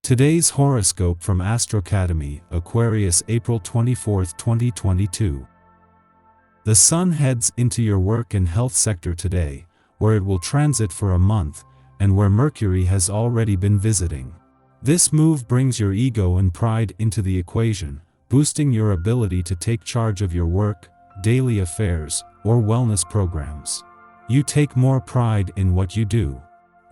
Today's horoscope from Astrocademy, Aquarius April 24, 2022. The Sun heads into your work and health sector today, where it will transit for a month, and where Mercury has already been visiting. This move brings your ego and pride into the equation, boosting your ability to take charge of your work, daily affairs, or wellness programs. You take more pride in what you do.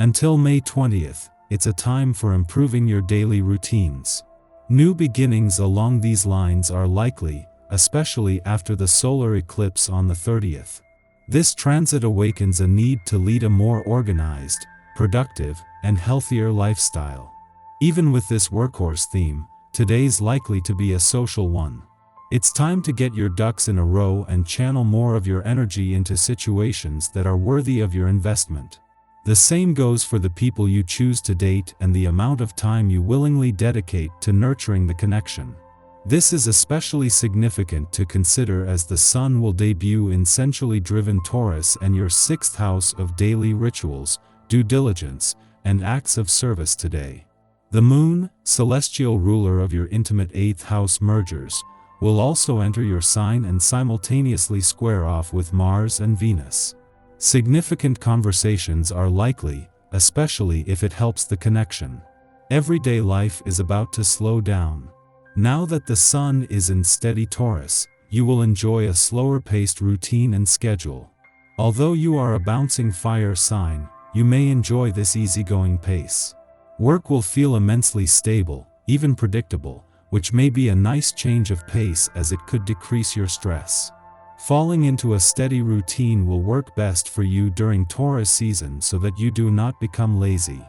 Until May 20th, it's a time for improving your daily routines. New beginnings along these lines are likely, especially after the solar eclipse on the 30th. This transit awakens a need to lead a more organized, productive, and healthier lifestyle. Even with this workhorse theme, today's likely to be a social one. It's time to get your ducks in a row and channel more of your energy into situations that are worthy of your investment. The same goes for the people you choose to date and the amount of time you willingly dedicate to nurturing the connection. This is especially significant to consider as the Sun will debut in sensually driven Taurus and your 6th house of daily rituals, due diligence, and acts of service today. The Moon, celestial ruler of your intimate 8th house mergers, will also enter your sign and simultaneously square off with Mars and Venus. Significant conversations are likely, especially if it helps the connection. Everyday life is about to slow down. Now that the Sun is in steady Taurus, you will enjoy a slower-paced routine and schedule. Although you are a bouncing fire sign, you may enjoy this easygoing pace. Work will feel immensely stable, even predictable, which may be a nice change of pace as it could decrease your stress. Falling into a steady routine will work best for you during Taurus season so that you do not become lazy.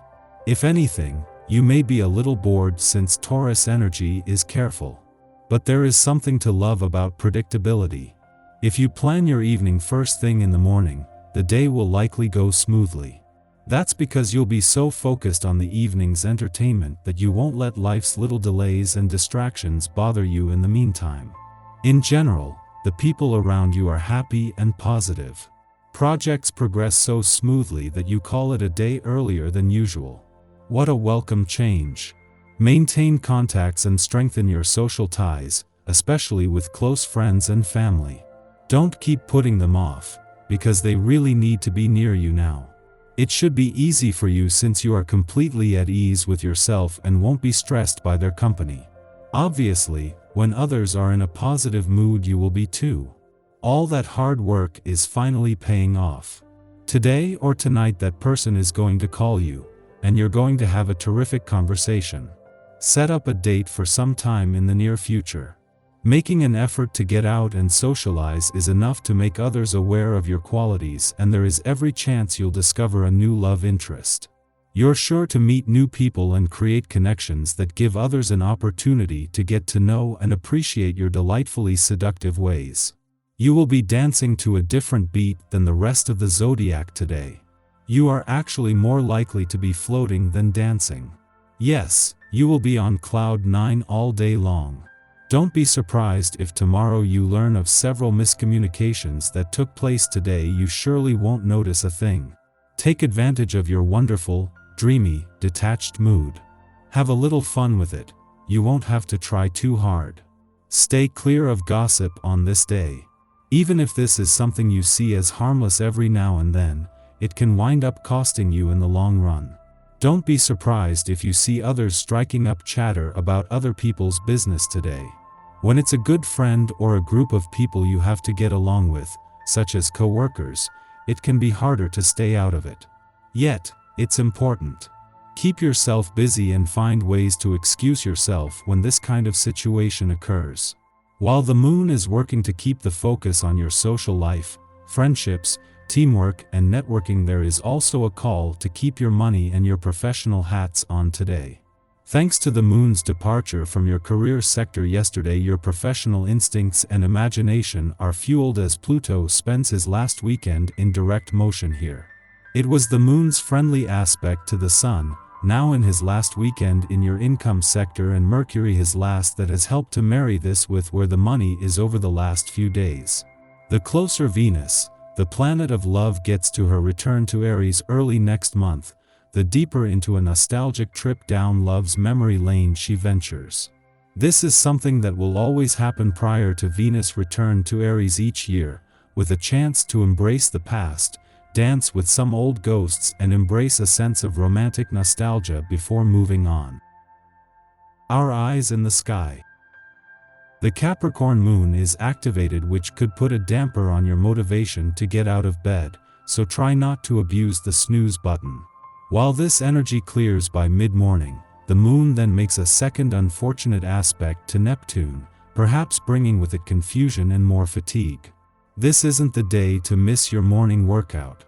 If anything, you may be a little bored since Taurus energy is careful. But there is something to love about predictability. If you plan your evening first thing in the morning, the day will likely go smoothly. That's because you'll be so focused on the evening's entertainment that you won't let life's little delays and distractions bother you in the meantime. In general, the people around you are happy and positive. Projects progress so smoothly that you call it a day earlier than usual. What a welcome change. Maintain contacts and strengthen your social ties, especially with close friends and family. Don't keep putting them off, because they really need to be near you now. It should be easy for you since you are completely at ease with yourself and won't be stressed by their company. Obviously, when others are in a positive mood you will be too. All that hard work is finally paying off. Today or tonight that person is going to call you, and you're going to have a terrific conversation. Set up a date for some time in the near future. Making an effort to get out and socialize is enough to make others aware of your qualities, and there is every chance you'll discover a new love interest. You're sure to meet new people and create connections that give others an opportunity to get to know and appreciate your delightfully seductive ways. You will be dancing to a different beat than the rest of the zodiac today. You are actually more likely to be floating than dancing. Yes, you will be on cloud 9 all day long. Don't be surprised if tomorrow you learn of several miscommunications that took place today. You surely won't notice a thing. Take advantage of your wonderful, dreamy, detached mood. Have a little fun with it. You won't have to try too hard. Stay clear of gossip on this day. Even if this is something you see as harmless every now and then, it can wind up costing you in the long run. Don't be surprised if you see others striking up chatter about other people's business today. When it's a good friend or a group of people you have to get along with, such as co-workers, it can be harder to stay out of it. Yet, it's important. Keep yourself busy and find ways to excuse yourself when this kind of situation occurs. While the Moon is working to keep the focus on your social life, friendships, teamwork, and networking, there is also a call to keep your money and your professional hats on today. Thanks to the Moon's departure from your career sector yesterday, your professional instincts and imagination are fueled as Pluto spends his last weekend in direct motion here. It was the Moon's friendly aspect to the Sun, now in his last weekend in your income sector, and Mercury his last, that has helped to marry this with where the money is over the last few days. The closer Venus, the planet of love, gets to her return to Aries early next month, the deeper into a nostalgic trip down love's memory lane she ventures. This is something that will always happen prior to Venus' return to Aries each year, with a chance to embrace the past, dance with some old ghosts and embrace a sense of romantic nostalgia before moving on. Our eyes in the sky. The Capricorn moon is activated, which could put a damper on your motivation to get out of bed, so try not to abuse the snooze button. While this energy clears by mid-morning, the moon then makes a second unfortunate aspect to Neptune, perhaps bringing with it confusion and more fatigue. This isn't the day to miss your morning workout.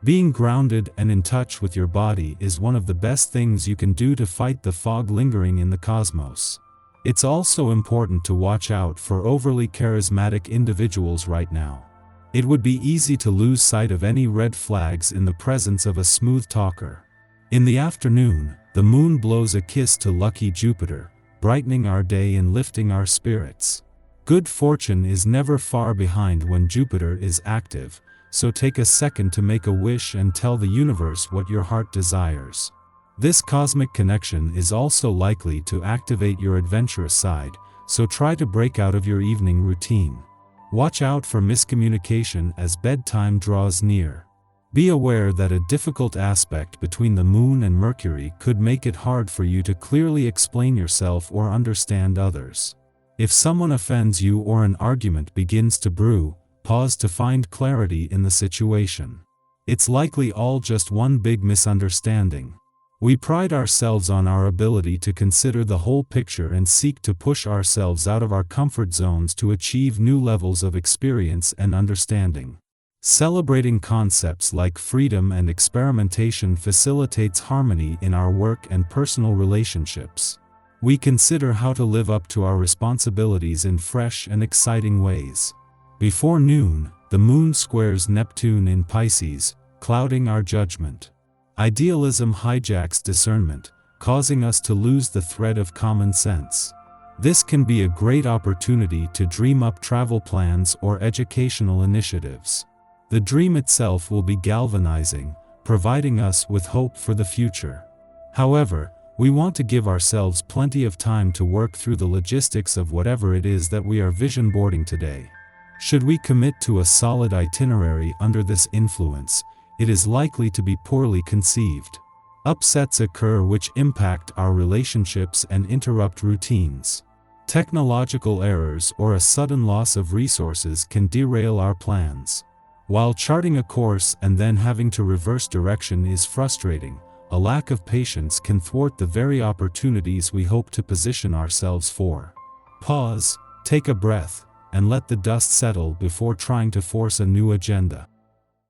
Being grounded and in touch with your body is one of the best things you can do to fight the fog lingering in the cosmos. It's also important to watch out for overly charismatic individuals right now. It would be easy to lose sight of any red flags in the presence of a smooth talker. In the afternoon, the moon blows a kiss to lucky Jupiter, brightening our day and lifting our spirits. Good fortune is never far behind when Jupiter is active, so take a second to make a wish and tell the universe what your heart desires. This cosmic connection is also likely to activate your adventurous side, so try to break out of your evening routine. Watch out for miscommunication as bedtime draws near. Be aware that a difficult aspect between the moon and Mercury could make it hard for you to clearly explain yourself or understand others. If someone offends you or an argument begins to brew, pause to find clarity in the situation. It's likely all just one big misunderstanding. We pride ourselves on our ability to consider the whole picture and seek to push ourselves out of our comfort zones to achieve new levels of experience and understanding. Celebrating concepts like freedom and experimentation facilitates harmony in our work and personal relationships. We consider how to live up to our responsibilities in fresh and exciting ways. Before noon, the moon squares Neptune in Pisces, clouding our judgment. Idealism hijacks discernment, causing us to lose the thread of common sense. This can be a great opportunity to dream up travel plans or educational initiatives. The dream itself will be galvanizing, providing us with hope for the future. However, we want to give ourselves plenty of time to work through the logistics of whatever it is that we are vision boarding today. Should we commit to a solid itinerary under this influence, it is likely to be poorly conceived. Upsets occur which impact our relationships and interrupt routines. Technological errors or a sudden loss of resources can derail our plans. While charting a course and then having to reverse direction is frustrating, a lack of patience can thwart the very opportunities we hope to position ourselves for. Pause, take a breath, and let the dust settle before trying to force a new agenda.